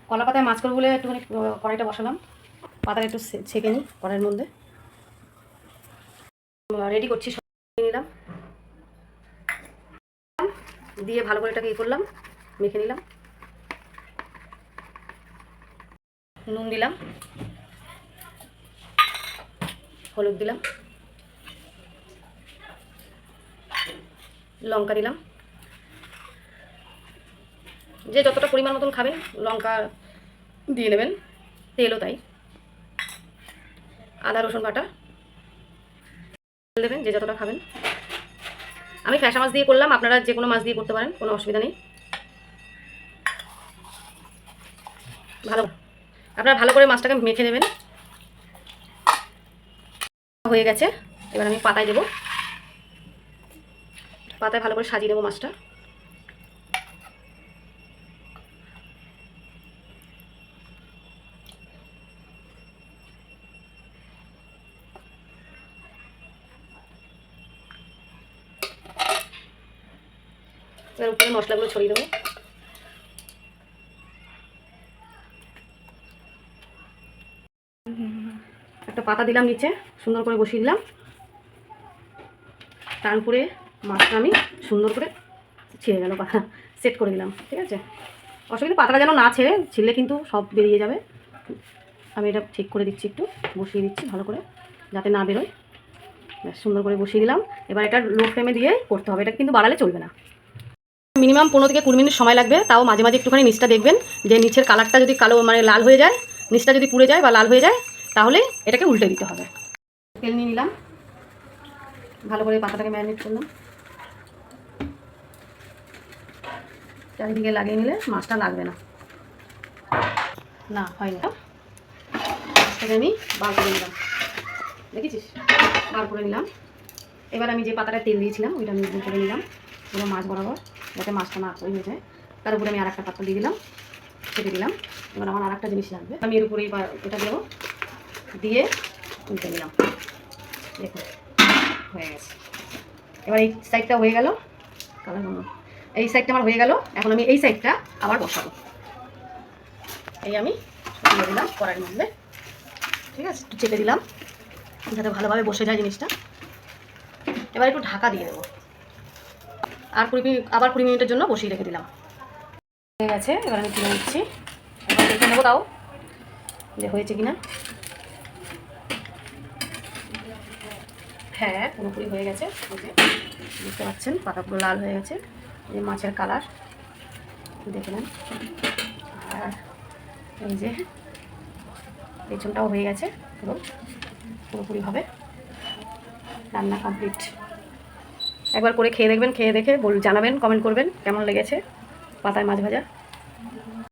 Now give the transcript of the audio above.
কলা পাতায় মাছ করবো বলে একটুখানি কড়াইটা বসালাম, পাতাটা একটু ছেঁকে নিই কড়াইয়ের মধ্যে। রেডি করছি, সব নিলাম, দিয়ে ভালো করে এটাকে করলাম, মেখে নিলাম। নুন দিলাম, হলুদ দিলাম, লঙ্কা দিলাম, যে যতটা পরিমাণ মতন খাবেন লঙ্কা দিয়ে নেবেন, তেলও তাই। আদা রসুন বাটা দেবেন যে যতটা খাবেন। আমি ফ্যাসা মাছ দিয়ে করলাম, আপনারা যে কোনো মাছ দিয়ে করতে পারেন, কোনো অসুবিধা নেই। আপনারা ভালো করে মাছটাকে মেখে নেবেন। হয়ে গেছে, এবার আমি পাতায় দেবো, পাতায় ভালো করে সাজিয়ে দেবো মাছটা। এবার উপরে মশলাগুলো ছড়িয়ে দেবো। একটা পাতা দিলাম নিচে, সুন্দর করে বসিয়ে দিলাম, তার উপরে মাছটা আমি সুন্দর করে ছিঁড়ে গেল পাতা সেট করে দিলাম। ঠিক আছে, অসুবিধা পাতাটা যেন না ছেড়ে, ছিঁড়লে কিন্তু সব বেরিয়ে যাবে। আমি এটা ঠিক করে দিচ্ছি, একটু বসিয়ে দিচ্ছি ভালো করে যাতে না বেরোয়। ব্যাস সুন্দর করে বসিয়ে দিলাম। এবার এটা লো ফ্লেমে দিয়ে করতে হবে, এটা কিন্তু বাড়ালে চলবে না। মিনিমাম 15 থেকে 20 মিনিট সময় লাগবে, তাও মাঝে মাঝে একটুখানি নিচটা দেখবেন যে নিচের কালারটা যদি কালো মানে লাল হয়ে যায়, নিচটা যদি পুড়ে যায় বা লাল হয়ে যায়, তাহলে এটাকে উল্টে দিতে হবে। তেল নিয়ে নিলাম, ভালো করে পাতাটাকে ম্যারিনেট করলাম, চারিদিকে লাগিয়ে নিলে মাছটা লাগবে না। না হয় না, মাছটাকে আমি বার করে নিলাম, দেখেছিস বার করে নিলাম। এবার আমি যে পাতাটা তেল দিয়েছিলাম ওইটা আমি করে নিলাম পুরো মাছ বরাবর, যাতে মাছটা না হয়ে যায়। তার উপরে আমি আর একটা পাতা দিয়ে দিলাম, কেটে দিলাম। এবার আমার আর একটা জিনিস লাগবে, আমি এর উপরে এটা দেবো, দিয়ে উল্টে নিলাম। দেখুন হয়ে গেছে। এবার এই সাইডটা হয়ে গেল, এই সাইডটা আমার হয়ে গেল। এখন আমি এই সাইডটা আবার বসাবো। এই আমি দিয়ে দিলাম কড়াইয়ের মধ্যে, ঠিক আছে, একটু চেপে দিলাম যাতে ভালোভাবে বসে যায় জিনিসটা। এবার একটু ঢাকা দিয়ে দেবো, আর 20 মিনিটের জন্য বসিয়ে রেখে দিলাম। হয়ে গেছে, এবার আমি তুলে নিচ্ছি। এবার দেখে নেবো তাও যে হয়েছে কিনা। হ্যাঁ পুরোপুরি হয়ে গেছে, বুঝতে পারছেন পাতাগুলো লাল হয়ে গেছে, এই মাছের কালার দেখে নেন। আর এই যে পেছনটাও হয়ে গেছে, পুরোপুরিভাবে রান্না কমপ্লিট। একবার করে খেয়ে দেখবেন, খেয়ে দেখে জানাবেন, কমেন্ট করবেন কেমন লেগেছে পাতায় মাছ ভাজা।